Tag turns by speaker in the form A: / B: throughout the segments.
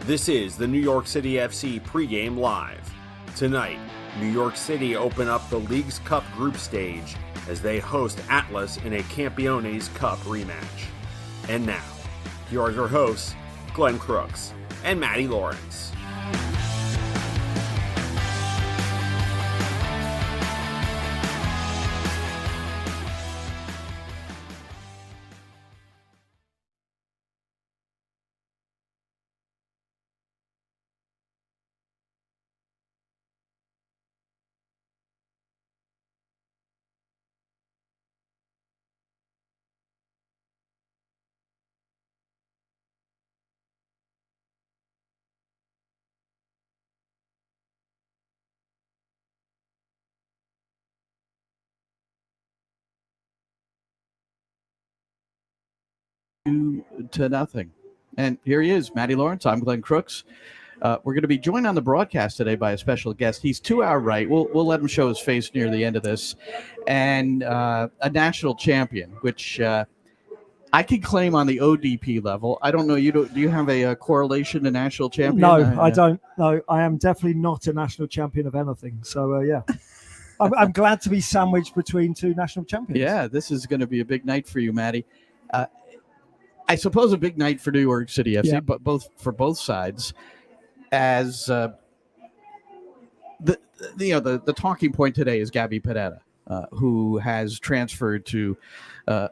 A: This is the New York City FC Pregame Live. Tonight, New York City open up the League's Cup group stage as they host Atlas in a Campeones Cup rematch. And now, here are your hosts, Glenn Crooks and Matty Lawrence.
B: To nothing. And here he is, Matty Lawrence. I'm Glenn Crooks. We're going to be joined on the broadcast today by a special guest. He's to our right. We'll let him show his face near the end of this. And a national champion, which I can claim on the ODP level. I don't know. Do you have a correlation to national champion?
C: No, I don't. No, I am definitely not a national champion of anything. So, yeah. I'm glad to be sandwiched between two national champions.
B: Yeah, this is going to be a big night for you, Matty. I suppose a big night for New York City FC, yeah. But for both sides, as the talking point today is Gabby Pereira, who has transferred to a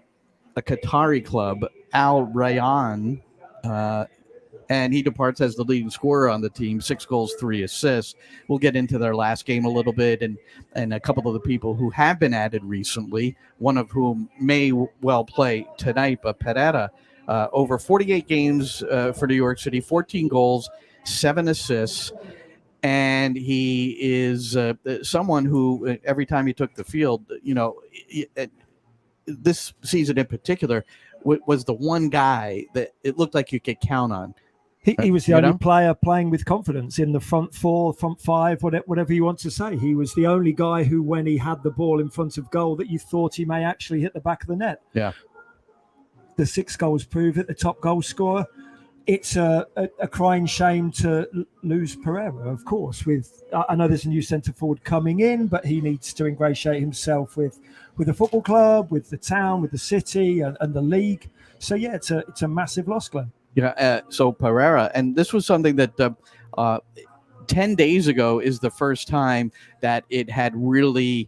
B: Qatari club, Al Rayyan, and he departs as the leading scorer on the team, 6 goals, 3 assists. We'll get into their last game a little bit and a couple of the people who have been added recently, one of whom may well play tonight, but Pereira. Over 48 games for New York City, 14 goals, 7 assists, and he is someone who every time he took the field, this season in particular, was the one guy that it looked like you could count on.
C: He was the only player playing with confidence in the front 4, front 5, whatever you want to say. He was the only guy who, when he had the ball in front of goal, that you thought he may actually hit the back of the net.
B: Yeah.
C: The 6 goals prove it, the top goal scorer. It's a crying shame to lose Pereira, of course. I know there's a new centre forward coming in, but he needs to ingratiate himself with the football club, with the town, with the city, and the league. So yeah, it's a massive loss, Glenn.
B: Yeah. So Pereira, and this was something that 10 days ago is the first time that it had really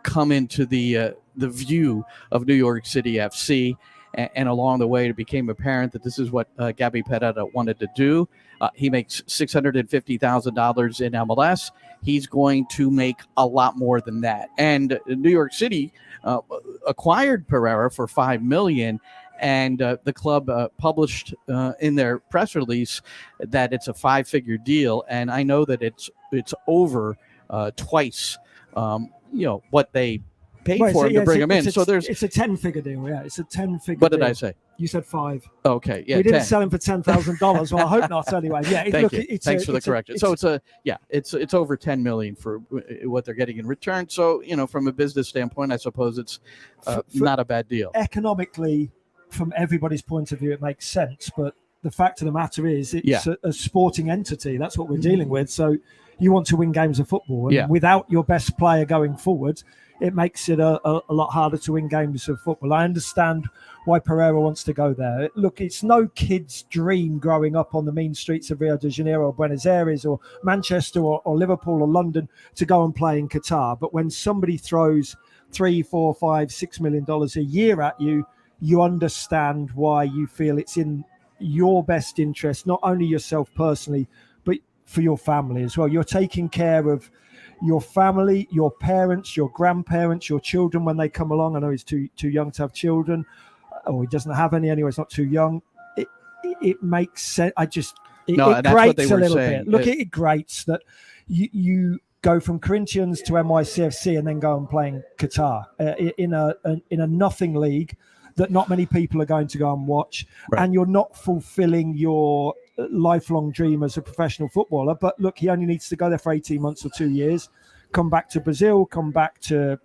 B: come into the view of New York City FC. And along the way, it became apparent that this is what Gabby Pereira wanted to do. He makes $650,000 in MLS. He's going to make a lot more than that. And New York City acquired Pereira for $5 million, and the club published in their press release that it's a 5-figure deal. And I know that it's over twice, what they paid for him to bring him in. So
C: it's a 10-figure deal. Yeah, it's a 10-figure.
B: What did
C: deal.
B: I say?
C: You said 5.
B: Okay, yeah.
C: We didn't
B: 10.
C: sell him for $10,000. Well, I hope not. Anyway, yeah.
B: Thank you. Thanks for the correction. So it's over $10 million for what they're getting in return. So from a business standpoint, I suppose it's not a bad deal.
C: Economically, from everybody's point of view, it makes sense. But the fact of the matter is, it's a sporting entity. That's what we're dealing with. So you want to win games of football, and without your best player going forward, it makes it a lot harder to win games of football. I understand why Pereira wants to go there. Look, it's no kid's dream growing up on the mean streets of Rio de Janeiro or Buenos Aires or Manchester or Liverpool or London to go and play in Qatar. But when somebody throws $3, $4, $5, $6 million a year at you, you understand why you feel it's in your best interest, not only yourself personally, but for your family as well. You're taking care of your family, your parents, your grandparents, your children when they come along. I know he's too young to have children, or he doesn't have any anyway. He's not too young. It makes sense. It grates a little bit. Look, it grates that you go from Corinthians to NYCFC and then go and play in Qatar in a nothing league that not many people are going to go and watch, right. And you're not fulfilling your lifelong dream as a professional footballer. But look, he only needs to go there for 18 months or 2 years, come back to Brazil, come back to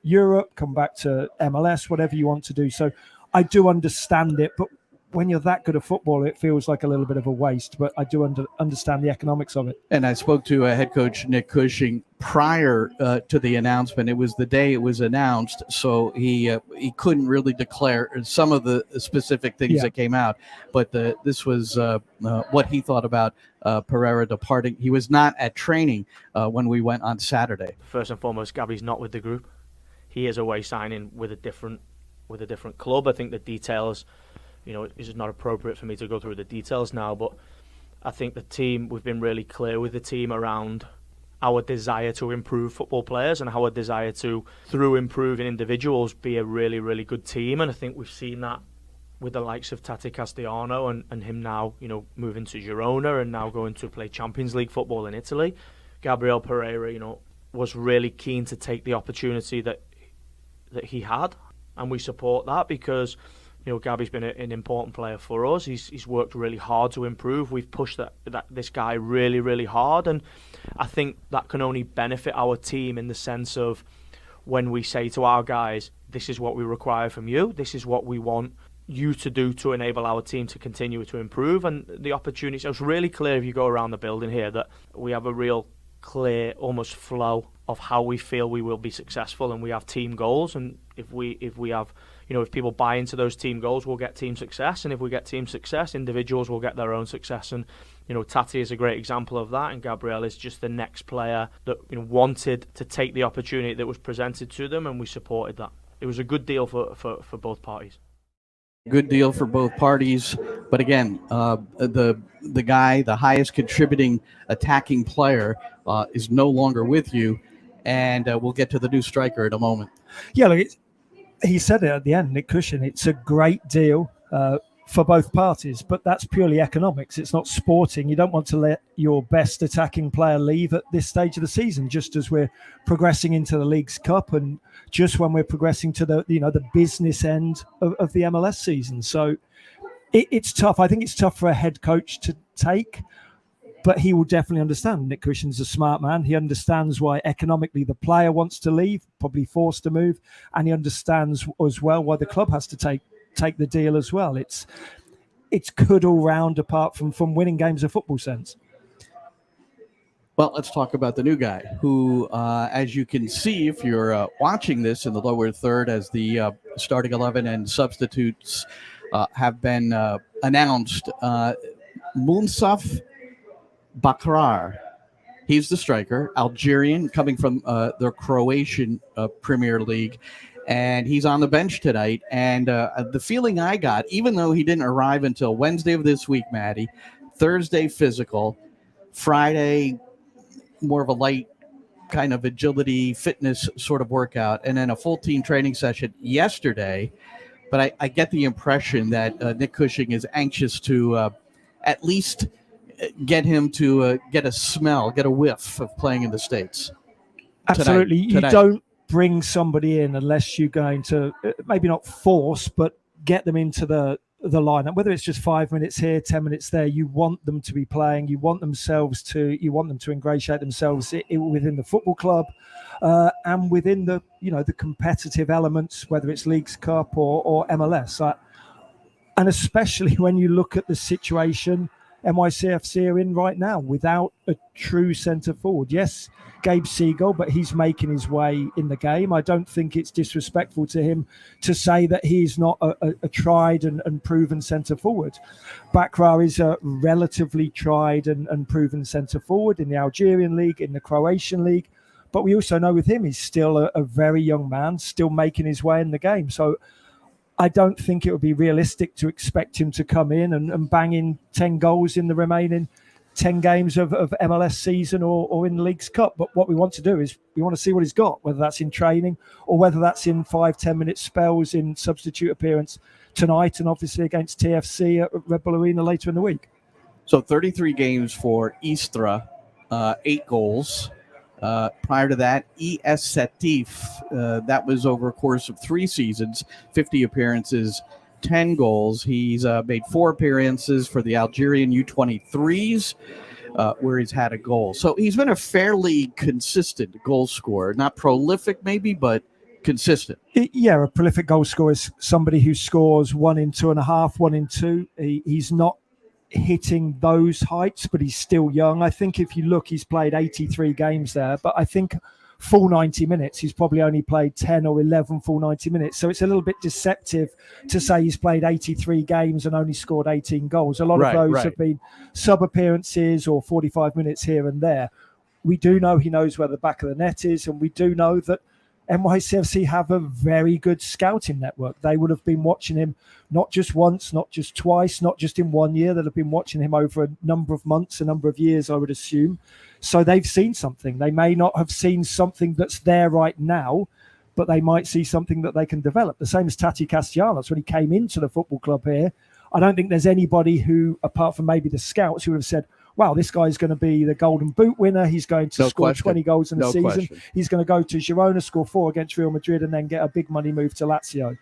C: Europe, come back to MLS, whatever you want to do. So I do understand it, but when you're that good at football, it feels like a little bit of a waste, but I do understand the economics of it.
B: And I spoke to head coach Nick Cushing prior to the announcement. It was the day it was announced, so he couldn't really declare some of the specific things that came out. But this was what he thought about Pereira departing. He was not at training when we went on Saturday.
D: First and foremost, Gabby's not with the group. He is away signing with a different club. I think the details, it's not appropriate for me to go through the details now, but I think the team, we've been really clear with the team around our desire to improve football players and our desire to, through improving individuals, be a really, really good team. And I think we've seen that with the likes of Tati Castellano and him now, moving to Girona and now going to play Champions League football in Italy. Gabriel Pereira, was really keen to take the opportunity that he had, and we support that because Gabby's been an important player for us. He's worked really hard to improve. We've pushed this guy really, really hard, and I think that can only benefit our team in the sense of when we say to our guys, this is what we require from you, this is what we want you to do to enable our team to continue to improve. And the opportunities, it's really clear if you go around the building here that we have a real clear almost flow of how we feel we will be successful, and we have team goals, and if we have, if people buy into those team goals, we'll get team success, and if we get team success, individuals will get their own success. And Tati is a great example of that, and Gabriel is just the next player that wanted to take the opportunity that was presented to them, and we supported that. It was a good deal for both parties.
B: Good deal for both parties, but again, the guy, the highest contributing attacking player, is no longer with you, and we'll get to the new striker in a moment.
C: Yeah, look, he said it at the end, Nick Cushing. It's a great deal for both parties, but that's purely economics. It's not sporting. You don't want to let your best attacking player leave at this stage of the season, just as we're progressing into the League's Cup and just when we're progressing to the business end of the MLS season. So it's tough. I think it's tough for a head coach to take, but he will definitely understand. Nick Cushing's a smart man. He understands why economically the player wants to leave, probably forced to move, and he understands as well why the club has to take the deal as well. It's good all round, apart from winning games of football sense.
B: Well, let's talk about the new guy who, as you can see, if you're watching this in the lower third, as the starting 11 and substitutes have been announced. Mounsaf Bakrar. He's the striker, Algerian, coming from the Croatian Premier League. And he's on the bench tonight. And the feeling I got, even though he didn't arrive until Wednesday of this week, Matty, Thursday physical, Friday more of a light kind of agility, fitness sort of workout, and then a full team training session yesterday. But I get the impression that Nick Cushing is anxious to at least get him to get a smell, get a whiff of playing in the States.
C: Absolutely. You don't bring somebody in unless you're going to maybe not force, but get them into the lineup, whether it's just 5 minutes here, 10 minutes there. You want them to be playing. You want them to ingratiate themselves within the football club and within the competitive elements, whether it's Leagues Cup or MLS. And especially when you look at the situation NYCFC are in right now without a true centre forward. Yes, Gabe Seagull, but he's making his way in the game. I don't think it's disrespectful to him to say that he's not a tried and proven centre forward. Bakrar is a relatively tried and proven centre forward in the Algerian league, in the Croatian league. But we also know with him, he's still a very young man, still making his way in the game. So I don't think it would be realistic to expect him to come in and bang in 10 goals in the remaining 10 games of MLS season or in the Leagues Cup. But what we want to do is we want to see what he's got, whether that's in training or whether that's in 5-10 minute spells in substitute appearance tonight and obviously against TFC at Red Bull Arena later in the week.
B: So 33 games for Istra, 8 goals. Prior to that, ES Setif, that was over a course of 3 seasons, 50 appearances, 10 goals. He's made 4 appearances for the Algerian U23s, where he's had a goal. So he's been a fairly consistent goal scorer. Not prolific maybe, but consistent.
C: A prolific goal scorer is somebody who scores 1 in 2.5, 1 in 2. He's not hitting those heights, but he's still young. I think if you look, he's played 83 games there, but I think full 90 minutes, he's probably only played 10 or 11 full 90 minutes. So it's a little bit deceptive to say he's played 83 games and only scored 18 goals. A lot of those have been sub appearances or 45 minutes here and there. We do know he knows where the back of the net is, and we do know that NYCFC have a very good scouting network. They would have been watching him not just once, not just twice, not just in 1 year. They'll have been watching him over a number of months, a number of years, I would assume. So they've seen something. They may not have seen something that's there right now, but they might see something that they can develop. The same as Tati Castellanos when he came into the football club here. I don't think there's anybody who, apart from maybe the scouts, who have said, wow, this guy's going to be the Golden Boot winner. He's going to score 20 goals in a season.
B: Question.
C: He's going to go to Girona, score 4 against Real Madrid, and then get a big money move to Lazio.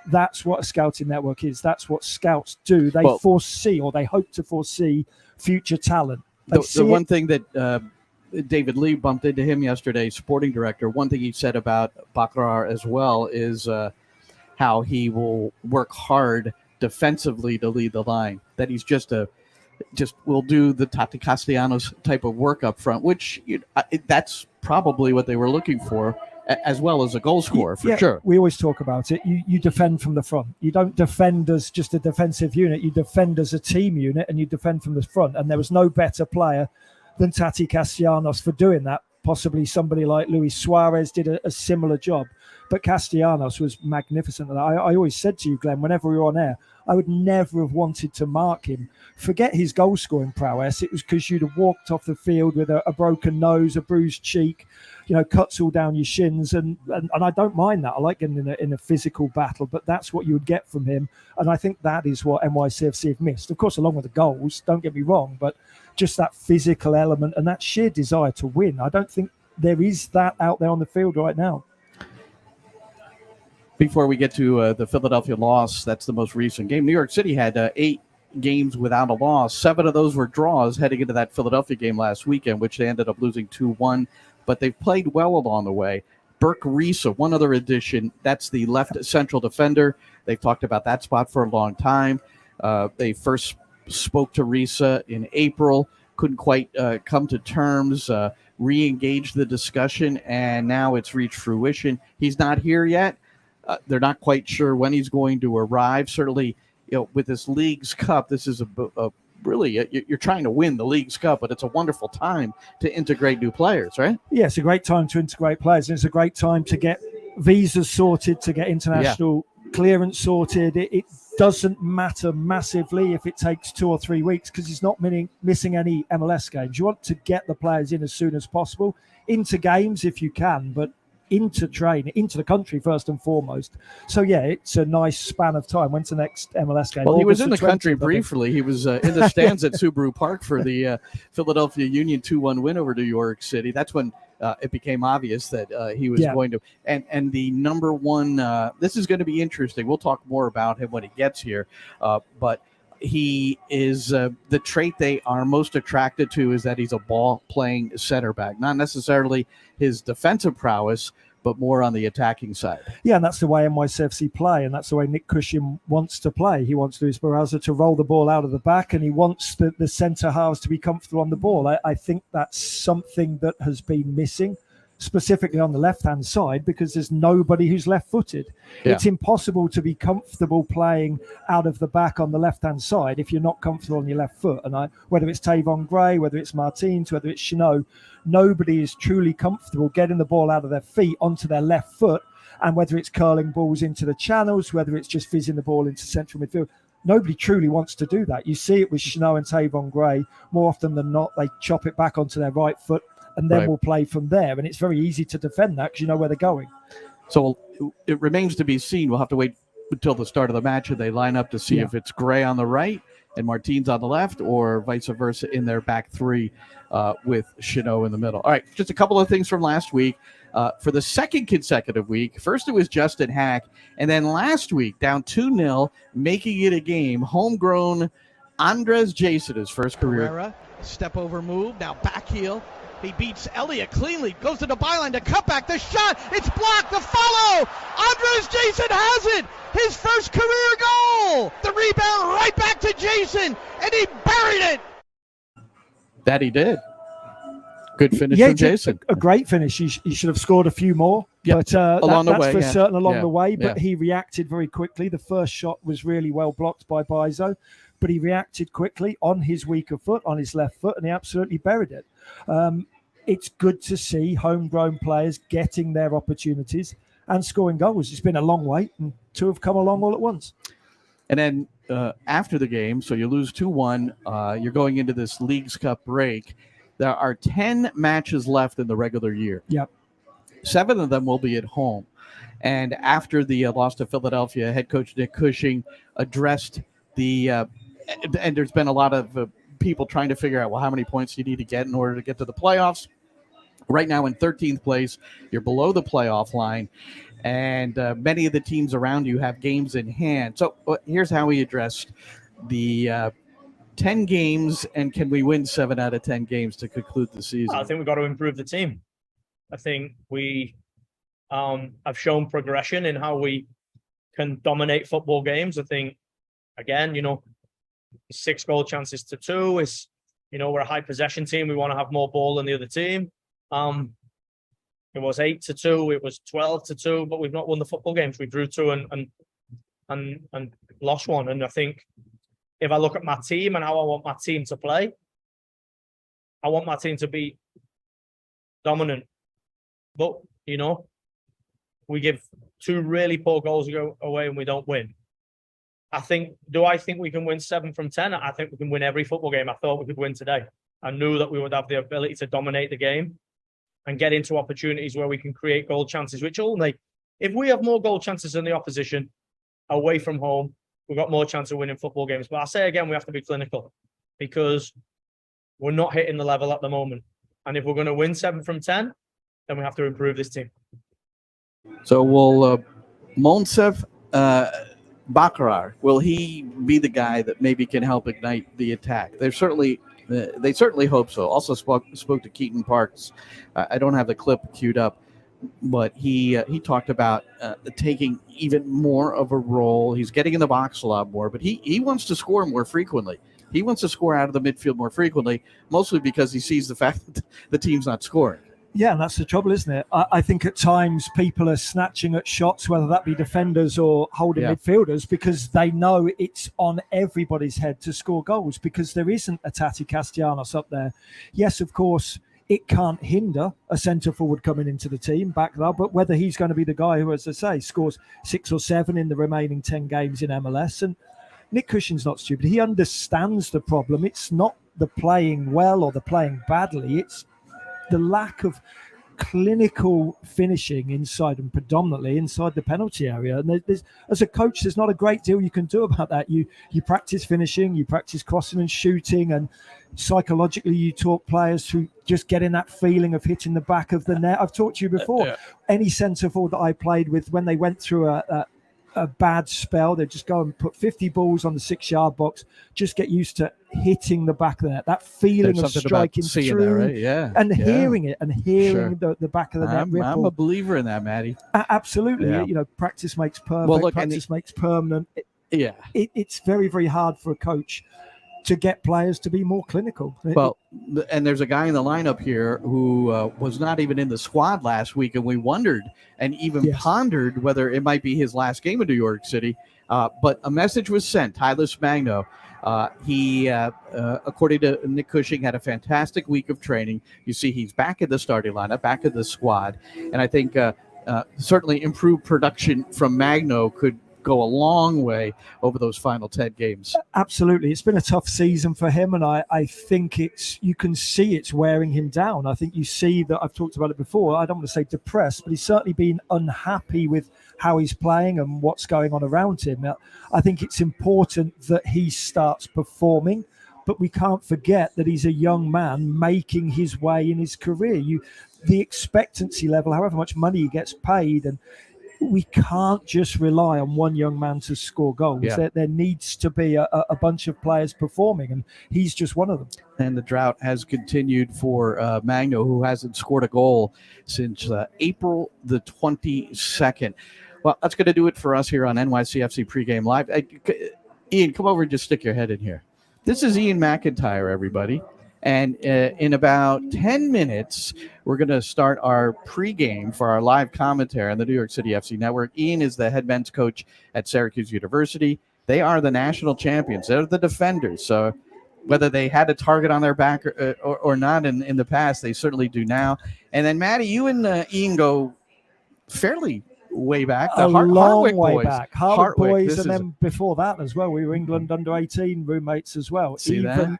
C: That's what a scouting network is. That's what scouts do. They foresee, or they hope to foresee, future talent.
B: The one thing that David Lee bumped into him yesterday, sporting director, one thing he said about Bakrar as well is how he will work hard defensively to lead the line, that he's just will do the Tati Castellanos type of work up front, which that's probably what they were looking for, as well as a goal scorer, for sure.
C: We always talk about it. You defend from the front. You don't defend as just a defensive unit. You defend as a team unit, and you defend from the front. And there was no better player than Tati Castellanos for doing that. Possibly somebody like Luis Suarez did a similar job. But Castellanos was magnificent. I always said to you, Glenn, whenever we were on air, I would never have wanted to mark him. Forget his goal-scoring prowess. It was because you'd have walked off the field with a broken nose, a bruised cheek, cuts all down your shins. And I don't mind that. I like getting in a physical battle, but that's what you would get from him. And I think that is what NYCFC have missed. Of course, along with the goals, don't get me wrong, but just that physical element and that sheer desire to win. I don't think there is that out there on the field right now.
B: Before we get to the Philadelphia loss, that's the most recent game. New York City had 8 games without a loss. 7 of those were draws heading into that Philadelphia game last weekend, which they ended up losing 2-1. But they've played well along the way. Burke Risa, one other addition, that's the left central defender. They've talked about that spot for a long time. They first spoke to Risa in April, couldn't quite come to terms, re-engaged the discussion, and now it's reached fruition. He's not here yet. They're not quite sure when he's going to arrive. Certainly, with this League's Cup, this is really, you're trying to win the League's Cup, but it's a wonderful time to integrate new players, right?
C: Yeah, it's a great time to integrate players. And it's a great time to get visas sorted, to get international clearance sorted. It doesn't matter massively if it takes 2 or 3 weeks, because he's not missing any MLS games. You want to get the players in as soon as possible, into games if you can, but into training, into the country first and foremost. So it's a nice span of time. When's the next MLS game?
B: Well, he was in the country briefly. He was in the stands at Subaru Park for the Philadelphia Union 2-1 win over New York City. That's when it became obvious that he was going to. And the number one, this is going to be interesting. We'll talk more about him when he gets here. But he is the trait they are most attracted to is that he's a ball-playing center back, not necessarily his defensive prowess, but more on the attacking side. Yeah,
C: and that's the way NYCFC play, and that's the way Nick Cushing wants to play. He wants Luis Barraza to roll the ball out of the back, and he wants the centre halves to be comfortable on the ball. I think that's something that has been missing, specifically on the left-hand side, because there's nobody who's left-footed. It's impossible to be comfortable playing out of the back on the left-hand side if you're not comfortable on your left foot. And whether it's Tavon Gray, whether it's Martins, whether it's Chenot, nobody is truly comfortable getting the ball out of their feet onto their left foot. And whether it's curling balls into the channels, whether it's just fizzing the ball into central midfield, nobody truly wants to do that. You see it with Chenot and Tavon Gray. More often than not, they chop it back onto their right foot, and then we'll play from there. And it's very easy to defend that because you know where they're going.
B: So it remains to be seen. We'll have to wait until the start of the match and they line up to see if it's Gray on the right and Martins on the left, or vice versa in their back three with Chenot in the middle. All right, just a couple of things from last week. For the second consecutive week, first it was Justin Hack, and then last week, down 2-0, making it a game, homegrown Andres Jason, his first career.
E: Herrera, step over move, now back heel. He beats Elliott cleanly, goes to the byline, the cutback, the shot, it's blocked, the follow! Andres Jason has it! His first career goal! The rebound right back to Jason, and he buried it!
B: That he did. Good finish from Jason.
C: A great finish. He should have scored a few more.
B: Yep.
C: But
B: along the way,
C: that's for certain along the way.
B: Yeah.
C: But he reacted very quickly. The first shot was really well blocked by Bizo, but he reacted quickly on his weaker foot, on his left foot, and he absolutely buried it. It's good to see homegrown players getting their opportunities and scoring goals. It's been a long wait, and two have come along all at once.
B: And then after the game, so you lose 2-1, you're going into this Leagues Cup break. There are 10 matches left in the regular year.
C: Yep.
B: 7 of them will be at home. And after the loss to Philadelphia, head coach Nick Cushing addressed the and there's been a lot of people trying to figure out, well, how many points you need to get in order to get to the playoffs. Right now in 13th place, you're below the playoff line, and many of the teams around you have games in hand. So here's how he addressed the 10 games, and can we win 7 out of 10 games to conclude the season?
F: I think we've got to improve the team. I think we have shown progression in how we can dominate football games. I think, again, 6 goal chances to 2 is, we're a high possession team. We want to have more ball than the other team. It was 8-2, it was 12-2, but we've not won the football games. We drew 2 and lost 1. And I think if I look at my team and how I want my team to play, I want my team to be dominant. But, we give 2 really poor goals away and we don't win. Do I think we can win 7 from 10? I think we can win every football game. I thought we could win today. I knew that we would have the ability to dominate the game and get into opportunities where we can create goal chances, which only, if we have more goal chances than the opposition away from home, we've got more chance of winning football games. But I say again, we have to be clinical because we're not hitting the level at the moment. And if we're going to win 7 from 10, then we have to improve this team.
B: So will Monsef Bakrar, will he be the guy that maybe can help ignite the attack? They certainly hope so. Also spoke to Keaton Parks. I don't have the clip queued up, but he talked about taking even more of a role. He's getting in the box a lot more, but he wants to score more frequently. He wants to score out of the midfield more frequently, mostly because he sees the fact that the team's not scoring.
C: Yeah, and that's the trouble, isn't it? I think at times people are snatching at shots, whether that be defenders or holding midfielders, because they know it's on everybody's head to score goals because there isn't a Tati Castellanos up there. Yes, of course, it can't hinder a centre-forward coming into the team back there, but whether he's going to be the guy who, as I say, scores 6 or 7 in the remaining 10 games in MLS. And Nick Cushing's not stupid. He understands the problem. It's not the playing well or the playing badly. It's the lack of clinical finishing inside and predominantly inside the penalty area. And as a coach, there's not a great deal you can do about that. You practice finishing, you practice crossing and shooting, and psychologically you talk players who just get in that feeling of hitting the back of the net. I've talked to you before. Any centre forward that I played with, when they went through a bad spell, they just go and put 50 balls on the 6-yard box, just get used to hitting the back of the net, that feeling of striking through and hearing it and hearing the back of the net ripple.
B: I'm a believer in that, Matty.
C: Absolutely. Practice makes perfect. Practice makes permanent. It's very, very hard for a coach to get players to be more clinical.
B: Well, and there's a guy in the lineup here who was not even in the squad last week, and we wondered and even pondered whether it might be his last game in New York City. But a message was sent. Tylus Magno, he, according to Nick Cushing, had a fantastic week of training. You see he's back in the starting lineup, back in the squad. And I think certainly improved production from Magno could go a long way over those final 10 games.
C: Absolutely. It's been a tough season for him, and I think you can see it's wearing him down. I think you see that, I've talked about it before, I don't want to say depressed, but he's certainly been unhappy with how he's playing and what's going on around him. Now, I think it's important that he starts performing, but we can't forget that he's a young man making his way in his career. The expectancy level, however much money he gets paid, and we can't just rely on one young man to score goals.
B: Yeah.
C: There needs to be a bunch of players performing, and he's just one of them.
B: And the drought has continued for Magno, who hasn't scored a goal since April the 22nd. Well, that's going to do it for us here on NYCFC Pregame Live. Ian, come over and just stick your head in here. This is Ian McIntyre, everybody. And in about 10 minutes, we're going to start our pregame for our live commentary on the New York City FC Network. Ian is the head men's coach at Syracuse University. They are the national champions. They're the defenders. So whether they had a target on their back or not in the past, they certainly do now. And then, Matty, you and Ian go fairly way back.
C: A long
B: Hardwick
C: way
B: boys.
C: back. Hardwick boys, and
B: is
C: then before that as well, we were England under-18 roommates as well.
B: See that?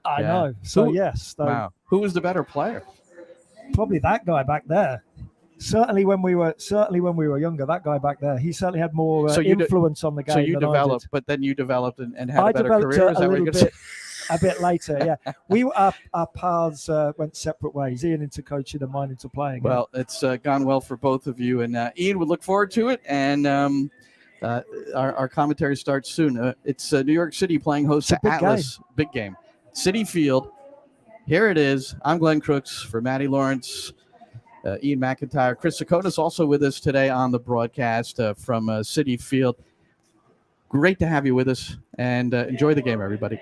C: I know. So yes.
B: Wow. Who was the better player?
C: Probably that guy back there. Certainly when we were younger, that guy back there, he certainly had more influence on the game.
B: So you
C: than
B: developed,
C: I did.
B: but then you developed and had a better
C: developed
B: career. Is that what you're going to say?
C: A bit later, yeah. Our paths went separate ways. Ian into coaching and mine into playing.
B: Well, it's gone well for both of you, and Ian would look forward to it. And our commentary starts soon. It's New York City playing host to Atlas. Big game. Citi Field. Here it is. I'm Glenn Crooks for Matty Lawrence, Ian McIntyre. Chris Sakonis also with us today on the broadcast from Citi Field. Great to have you with us, and enjoy the game, everybody.